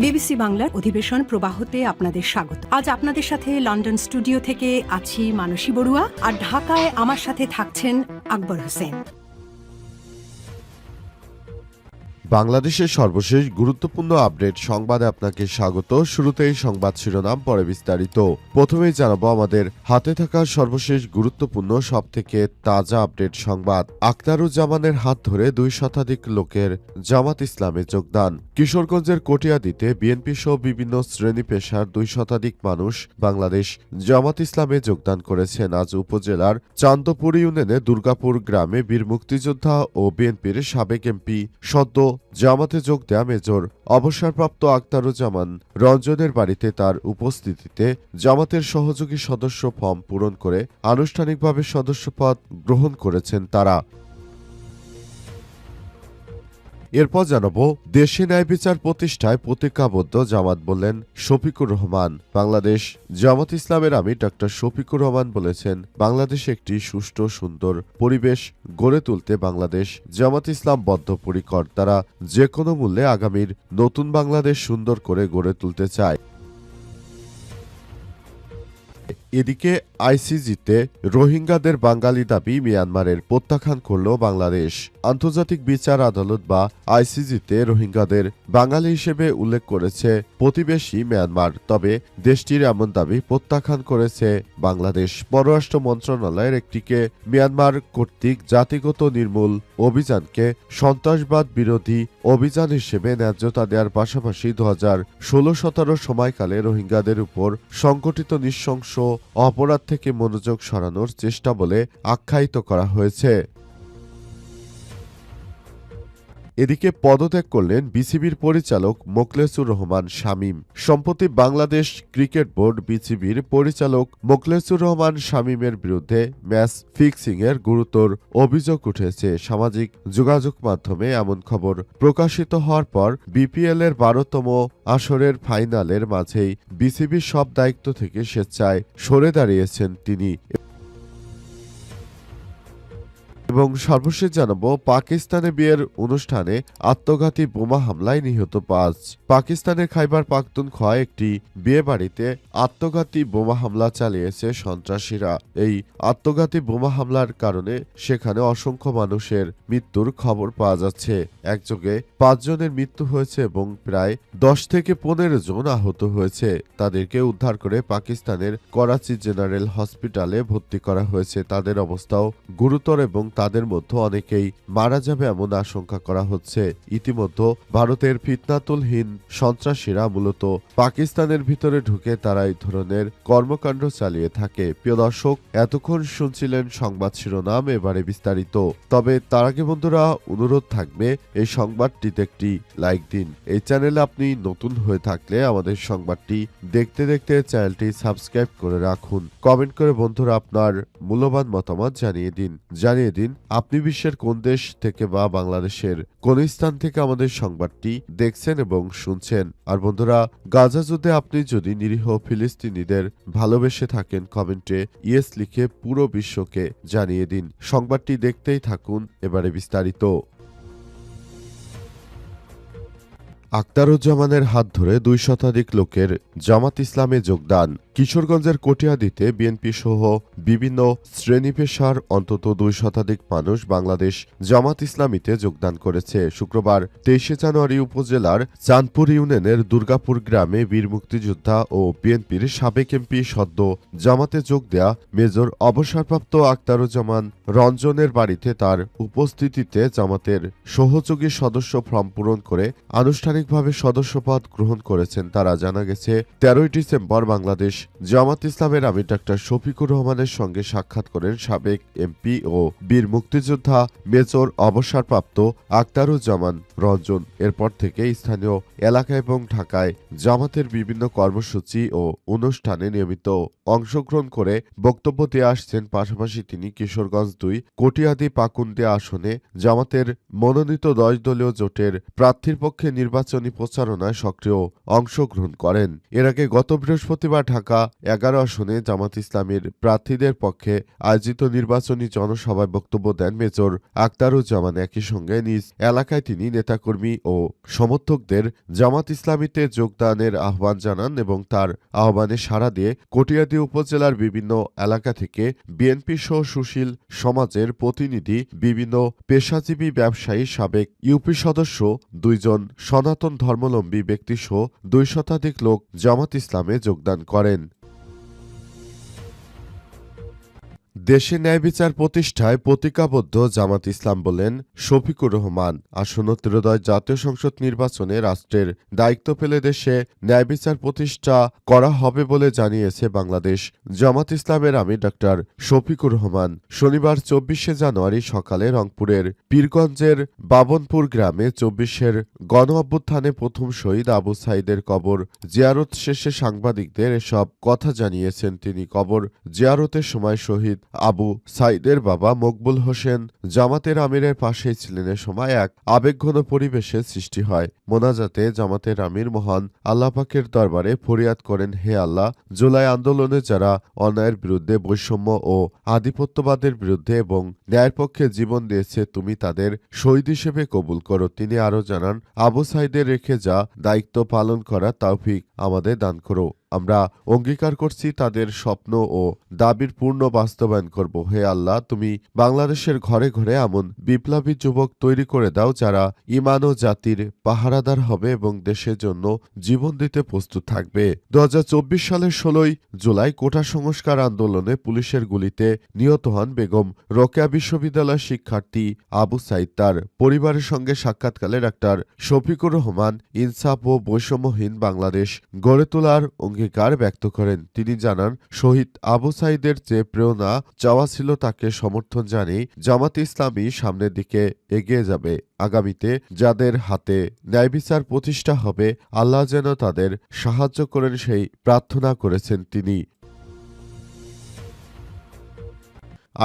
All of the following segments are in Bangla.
বিবিসি বাংলার অধিবেশন প্রবাহতে আপনাদের স্বাগত। আজ আপনাদের সাথে লন্ডন স্টুডিও থেকে আছি মানসী বড়ুয়া, আর ঢাকায় আমার সাথে থাকছেন আকবর হোসেন। বাংলাদেশের সর্বশেষ গুরুত্বপূর্ণ আপডেট সংবাদে আপনাকে স্বাগত। শুরুতেই সংবাদ শিরোনাম, পরে বিস্তারিত। প্রথমেই জানাবো আমাদের হাতে থাকা সর্বশেষ গুরুত্বপূর্ণ সবথেকে তাজা আপডেট সংবাদ। আখতারুজ্জামানের হাত ধরে 2 শতাধিক লোকের জামাত ইসলামে যোগদান। কিশোরগঞ্জের কটিয়াদীতে বিএনপি সহ বিভিন্ন শ্রেণী পেশার 2 শতাধিক মানুষ বাংলাদেশ জামাত ইসলামে যোগদান করেছেন। আজ উপজেলার চান্দপুর ইউনিয়নে দুর্গাপুর গ্রামে বীর মুক্তিযোদ্ধা ও বিএনপির সাবেক এমপি সদ্য জামাতে যোগ দেয়া মেজর অবসরপ্রাপ্ত আখতারুজ্জামান রঞ্জনের বাড়িতে তার উপস্থিতিতে জামাতের সহযোগী সদস্য ফর্ম পূরণ করে আনুষ্ঠানিকভাবে সদস্যপদ গ্রহণ করেছেন তারা। এরপর জানাবো দেশে ন্যায় বিচার প্রতিষ্ঠায় প্রতিজ্ঞাবদ্ধ জামাত, বললেন শফিকুর রহমান। বাংলাদেশ জামাত ইসলামের আমির ডক্টর শফিকুর রহমান বলেছেন, বাংলাদেশে একটি সুষ্ঠু সুন্দর পরিবেশ গড়ে তুলতে বাংলাদেশ জামাত ইসলাম বদ্ধপরিকর। তারা যে কোনো মূল্যে আগামীর নতুন বাংলাদেশ সুন্দর করে গড়ে তুলতে চায়। এদিকে আইসিজিতে রোহিঙ্গাদের বাঙালি দাবি মিয়ানমারের প্রত্যাখ্যান করল বাংলাদেশ। আন্তর্জাতিক বিচার আদালত বা আইসিজিতে রোহিঙ্গাদের বাঙালি হিসেবে উল্লেখ করেছে প্রতিবেশী মিয়ানমার, তবে দেশটির এমন দাবি প্রত্যাখ্যান করেছে বাংলাদেশ। পররাষ্ট্র মন্ত্রণালয়ের একটিকে মিয়ানমার কর্তৃক জাতিগত নির্মূল অভিযানকে সন্ত্রাসবাদ বিরোধী অভিযান হিসেবে ন্যায্যতা দেওয়ার পাশাপাশি 2016-17 সময়কালে রোহিঙ্গাদের উপর সংঘটিত নৃশংস অপরাধ থেকে মনোযোগ সরানোর চেষ্টা বলে আখ্যায়িত করা হয়েছে। এদিকে পদত্যাগ করলেন বিসিবির পরিচালক মোখলেসুর রহমান শামীম। সম্প্রতি বাংলাদেশ ক্রিকেট বোর্ড বিসিবির পরিচালক মোখলেসুর রহমান শামীমের বিরুদ্ধে ম্যাচ ফিক্সিংয়ের গুরুতর অভিযোগ উঠেছে। সামাজিক যোগাযোগ মাধ্যমে এমন খবর প্রকাশিত হওয়ার পর বিপিএল-এর 12তম আসরের ফাইনালের মাঝেই বিসিবির সব দায়িত্ব থেকে স্বেচ্ছায় সরে দাঁড়িয়েছেন তিনি। এবং সর্বশেষ জানাবো পাকিস্তানে বিয়ের অনুষ্ঠানে আত্মঘাতী বোমা হামলায় নিহত 5। পাকিস্তানের খাইবার পাখতুনখোয়ায় একটি বিয়ে বাড়িতে আত্মঘাতী বোমা হামলা চালিয়েছে সন্ত্রাসীরা। এই আত্মঘাতী বোমা হামলার কারণে সেখানে অসংখ্য মানুষের মৃত্যুর খবর পাওয়া যাচ্ছে। একযোগে 5 জনের মৃত্যু হয়েছে এবং প্রায় 10 থেকে 15 জন আহত হয়েছে। তাদেরকে উদ্ধার করে পাকিস্তানের করাচি জেনারেল হসপিটালে ভর্তি করা হয়েছে। তাদের অবস্থাও গুরুতর এবং তাদের মধ্যে অনেকেই মারা যাবে এমন আশঙ্কা করা হচ্ছে। ইতিমধ্যে ভারতের ফিতনাতুলহীন সন্ত্রাসীরা মূলত পাকিস্তানের ভিতরে ঢুকে তারা এই ধরনের কর্মকাণ্ড চালিয়ে থাকে। প্রিয় দর্শক, এতক্ষণ শুনছিলেন সংবাদ শিরোনাম, এবারে বিস্তারিত। তবে তার আগে বন্ধুরা অনুরোধ থাকবে এই সংবাদটিতে একটি লাইক দিন। এই চ্যানেলে আপনি নতুন হয়ে থাকলে আমাদের সংবাদটি দেখতে দেখতে চ্যানেলটি সাবস্ক্রাইব করে রাখুন। কমেন্ট করে বন্ধুরা আপনার মূল্যবান মতামত জানিয়ে দিন আপনি বিশ্বের কোন দেশ থেকে বা বাংলাদেশের কোন স্থান থেকে আমাদের সংবাদটি দেখছেন এবং শুনছেন। আর বন্ধুরা, গাজা যুদ্ধে আপনি যদি নিরীহ ফিলিস্তিনিদের ভালোবেসে থাকেন, কমেন্টে ইয়েস লিখে পুরো বিশ্বকে জানিয়ে দিন। সংবাদটি দেখতেই থাকুন, এবারে বিস্তারিত। আখতারুজ্জামানের হাত ধরে 2 শতাধিক লোকের জামাত ইসলামে যোগদান। কিশোরগঞ্জের কটিয়াদীতে বিএনপি সহ বিভিন্ন শ্রেণী পেশার অন্তত 2 শতাধিক মানুষ বাংলাদেশ জামাত ইসলামীতে যোগদান করেছে। শুক্রবার 23 জানুয়ারি উপজেলার চাঁদপুর ইউনিয়নের দুর্গাপুর গ্রামে বীর মুক্তিযোদ্ধা ও বিএনপির সাবেক এমপি সদ্য জামাতে যোগ দেয়া মেজর অবসরপ্রাপ্ত আখতারুজ্জামান রঞ্জনের বাড়িতে তার উপস্থিতিতে জামাতের সহযোগী সদস্য ফর্ম পূরণ করে আনুষ্ঠানিকভাবে সদস্যপদ গ্রহণ করেছেন তারা। জানা গেছে 13 ডিসেম্বর বাংলাদেশ জামাত ইসলামের আমির ডক্টর শফিকুর রহমানের সঙ্গে সাক্ষাৎ করেন সাবেক এমপি ও বীর মুক্তিযোদ্ধা মেজর অবসরপ্রাপ্ত আখতারুজ্জামান রঞ্জন। এরপর থেকে স্থানীয় এলাকা এবং ঢাকায় জামাতের বিভিন্ন কর্মসূচি ও অনুষ্ঠানে নিয়মিত অংশগ্রহণ করে বক্তব্য দিয়ে আসছেন। পাশাপাশি তিনি কিশোরগঞ্জ 2 কটিয়াদী পাকুন্দিয়া আসনে জামাতের মনোনীত 10 দলীয় জোটের প্রার্থীর পক্ষে নির্বাচনী প্রচারণায় সক্রিয় অংশগ্রহণ করেন। এর আগে গত বৃহস্পতিবার ঢাকা ঢাকা ১১ আসনে জামাত ইসলামের প্রার্থীদের পক্ষে আয়োজিত নির্বাচনী জনসভায় বক্তব্য দেন মেজর আখতারুজ্জামান। একই সঙ্গে নিজ এলাকায় তিনি নেতাকর্মী ও সমর্থকদের জামাত ইসলামীতে যোগদানের আহ্বান জানান এবং তার আহ্বানে সাড়া দিয়ে কটিয়াদী উপজেলার বিভিন্ন এলাকা থেকে বিএনপি সহ সুশীল সমাজের প্রতিনিধি, বিভিন্ন পেশাজীবী ব্যবসায়ী, সাবেক ইউপি সদস্য, ২ জন সনাতন ধর্মাবলম্বী ব্যক্তিসহ ২ শতাধিক লোক জামাত ইসলামে যোগদান করেন। দেশে ন্যায় বিচার প্রতিষ্ঠায় প্রতিজ্ঞাবদ্ধ জামাত ইসলাম, বলেন শফিকুর রহমান। আসন্ন ত্রয়োদশ জাতীয় সংসদ নির্বাচনে রাষ্ট্রের দায়িত্ব পেলে দেশে ন্যায় বিচার প্রতিষ্ঠা করা হবে বলে জানিয়েছে বাংলাদেশ জামাত ইসলামের আমির ডাক্তার শফিকুর রহমান। শনিবার ২৪শে জানুয়ারি সকালে রংপুরের পীরগঞ্জের বাবনপুর গ্রামে ২৪শের গণ অভ্যুত্থানে প্রথম শহীদ আবু সাইদের কবর জিয়ারত শেষে সাংবাদিকদের এসব কথা জানিয়েছেন তিনি। কবর জিয়ারতের সময় শহীদ আবু সাইদের বাবা মকবুল হোসেন জামাতের আমিরের পাশেই ছিলেন। এ সময় এক আবেগঘন পরিবেশের সৃষ্টি হয়। মোনাজাতে জামাতের আমির মহান আল্লাহ পাকের দরবারে ফরিয়াদ করেন, হে আল্লাহ, জুলাই আন্দোলনে যারা অন্যায়ের বিরুদ্ধে, বৈষম্য ও আধিপত্যবাদের বিরুদ্ধে এবং ন্যায়ের পক্ষে জীবন দিয়েছে, তুমি তাদের শহীদ হিসেবে কবুল করো। তিনি আরও জানান, আবু সাইদের রেখে যা দায়িত্ব পালন করার তৌফিক আমাদের দান করো। আমরা অঙ্গীকার করছি তাদের স্বপ্ন ও দাবির পূর্ণ বাস্তবায়ন করব। হে আল্লাহ, তুমি বাংলাদেশের ঘরে ঘরে এমন বিপ্লবী যুবক তৈরি করে দাও যারা ঈমান ও জাতির পাহারাদার হবে এবং দেশের জন্য জীবন দিতে প্রস্তুত থাকবে। ২০২৪ সালের ১৬ই জুলাই কোটা সংস্কার আন্দোলনে পুলিশের গুলিতে নিহত হন বেগম রোকেয়া বিশ্ববিদ্যালয়ের শিক্ষার্থী আবু সাইদ। তার পরিবারের সঙ্গে সাক্ষাৎকালে ডাক্তার শফিকুর রহমান ইনসাফ ও বৈষম্যহীন বাংলাদেশ গড়ে তোলার অঙ্গীকার ব্যক্ত করেন। তিনি জানান, শহীদ আবু সাইদের যে প্রেরণা চাওয়া ছিল তাকে সমর্থন জানিয়ে জামাত ইসলামী সামনের দিকে এগিয়ে যাবে। আগামীতে যাদের হাতে ন্যায় বিচার প্রতিষ্ঠা হবে, আল্লাহ যেন তাদের সাহায্য করেন সেই প্রার্থনা করেছেন তিনি।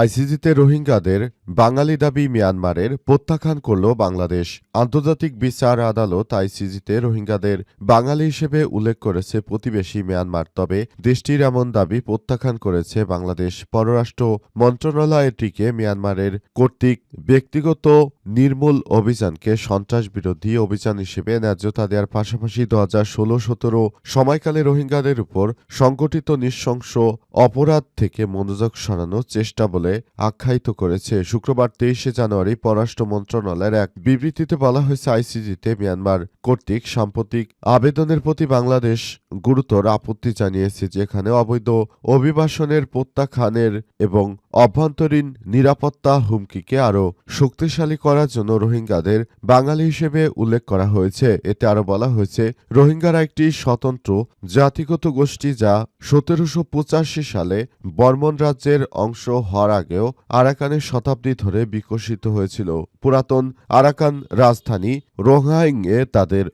আইসিজিতে রোহিঙ্গাদের বাঙালি দাবি মিয়ানমারের প্রত্যাখ্যান করল বাংলাদেশ। আন্তর্জাতিক বিচার আদালত আইসিজিতে রোহিঙ্গাদের বাঙালি হিসেবে উল্লেখ করেছে প্রতিবেশী মিয়ানমার। তবে দেশটির এমন দাবি প্রত্যাখ্যান করেছে বাংলাদেশ। পররাষ্ট্র মন্ত্রণালয় এটিকে মিয়ানমারের কর্তৃক ব্যক্তিগত নির্মূল অভিযানকে সন্ত্রাস বিরোধী অভিযান হিসেবে ন্যায্যতা দেওয়ার পাশাপাশি ২০১৬-১৭ সময়কালে রোহিঙ্গাদের উপর সংগঠিত নৃশংস অপরাধ থেকে মনোযোগ সরানোর চেষ্টা বলে আখ্যায়িত করেছে। শুক্রবার ২৩শে জানুয়ারি পররাষ্ট্র মন্ত্রণালয়ের এক বিবৃতিতে বলা হয়েছে, আইসিজিতে মিয়ানমার কর্তৃক সাম্প্রতিক আবেদনের প্রতি বাংলাদেশ গুরুতর আপত্তি জানিয়েছে, যেখানে অবৈধ অভিবাসনের প্রত্যাখ্যানের এবং অভ্যন্তরীণ নিরাপত্তা হুমকিকে আরও শক্তিশালী করার জন্য রোহিঙ্গাদের বাঙালি হিসেবে উল্লেখ করা হয়েছে। এতে আরও বলা হয়েছে, রোহিঙ্গারা একটি স্বতন্ত্র জাতিগত গোষ্ঠী যা ১৭৮৫ সালে বর্মন রাজ্যের অংশ হওয়ার আগেও আরাকানের শতাব্দী ধরে বিকশিত হয়েছিল। পুরাতন আরাকান রাজধানী রোহাইংয়ে তাদের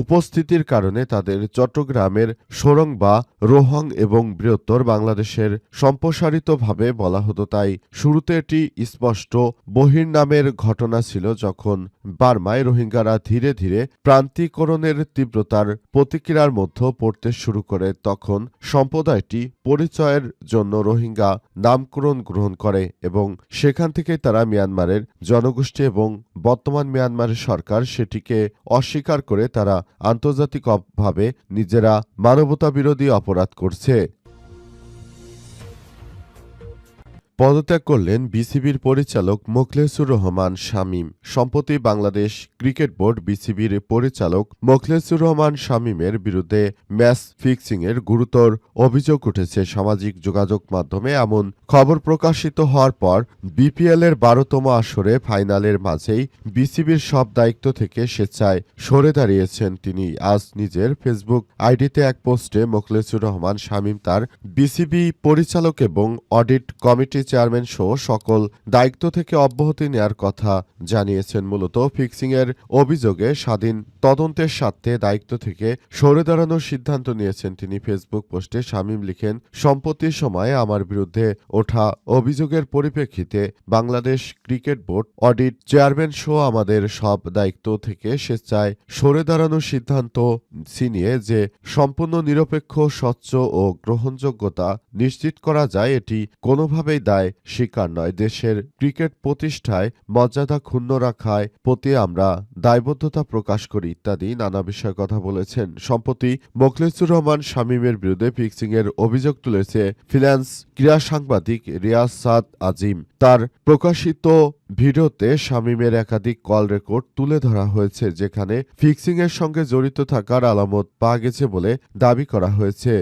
উপস্থিতির কারণে তাদের চট্টগ্রামের সোরং বা রোহং এবং বৃহত্তর বাংলাদেশের সম্প্রসারিতভাবে বলা হতো। তাই শুরুতে এটি স্পষ্ট বহির্নামের ঘটনা ছিল। যখন বার্মায় রোহিঙ্গারা ধীরে ধীরে প্রান্তিকরণের তীব্রতার প্রতিক্রিয়ার মধ্যে পড়তে শুরু করে, তখন সম্প্রদায়টি পরিচয়ের জন্য রোহিঙ্গা নামকরণ গ্রহণ করে এবং সেখান থেকে তারা মিয়ানমারের জনগোষ্ঠী এবং বর্তমান মিয়ানমারের সরকার সেটিকে অস্বীকার করে তারা আন্তর্জাতিকভাবে নিজেরা মানবতাবিরোধী অপরাধ করছে। পদত্যাগ করলেন বিসিবির পরিচালক মোখলেছুর রহমান শামীম। সম্প্রতি বাংলাদেশ ক্রিকেট বোর্ড বিসিবির পরিচালক মোখলেছুর রহমান শামীমের বিরুদ্ধে ম্যাচ ফিক্সিংয়ের গুরুতর অভিযোগ উঠেছে। সামাজিক যোগাযোগ মাধ্যমে এমন খবর প্রকাশিত হওয়ার পর বিপিএলের ১২তম আসরে ফাইনালের মাঝেই বিসিবির সব দায়িত্ব থেকে স্বেচ্ছায় সরে দাঁড়িয়েছেন তিনি। আজ নিজের ফেসবুক আইডিতে এক পোস্টে মোখলেছুর রহমান শামীম তার বিসিবি পরিচালক এবং অডিট কমিটির চেয়ারম্যান সহ সকল দায়িত্ব থেকে অব্যাহতি নেয়ার কথা জানিয়েছেন। মূলত ফিক্সিংয়ের অভিযোগে স্বাধীন তদন্তের স্বার্থে দায়িত্ব থেকে সরে দাঁড়ানোর সিদ্ধান্ত নিয়েছেন তিনি। ফেসবুক পোস্টে শামীম লিখেন, সম্প্রতির সময়ে আমার বিরুদ্ধে ওঠা অভিযোগের পরিপ্রেক্ষিতে Bangladesh cricket board audit chairman সহ আমাদের সব দায়িত্ব থেকে স্বেচ্ছায় সরে দাঁড়ানোর সিদ্ধান্ত ছিনিয়ে যে সম্পূর্ণ নিরপেক্ষ, স্বচ্ছ ও গ্রহণযোগ্যতা নিশ্চিত করা যায়, এটি কোনোভাবেই দায় স্বীকার নয়। দেশের ক্রিকেট প্রতিষ্ঠায় মর্যাদা ক্ষুণ্ণ রাখায় প্রতি আমরা দায়বদ্ধতা প্রকাশ করি ইত্যাদি নানা বিষয়ে কথা বলেছেন। সম্প্রতি মোখলেছুর রহমান শামীমের বিরুদ্ধে ফিক্সিংয়ের অভিযোগ তুলেছে ফ্রিল্যান্স ক্রীড়া সাংবাদিক রিয়াজ সাদ আজিম। তার প্রকাশিত ভিডিওতে শামীমের একাধিক কল রেকর্ড তুলে ধরা হয়েছে, যেখানে ফিক্সিংয়ের সঙ্গে জড়িত থাকার আলামত পাওয়া গেছে বলে দাবি করা হয়েছে।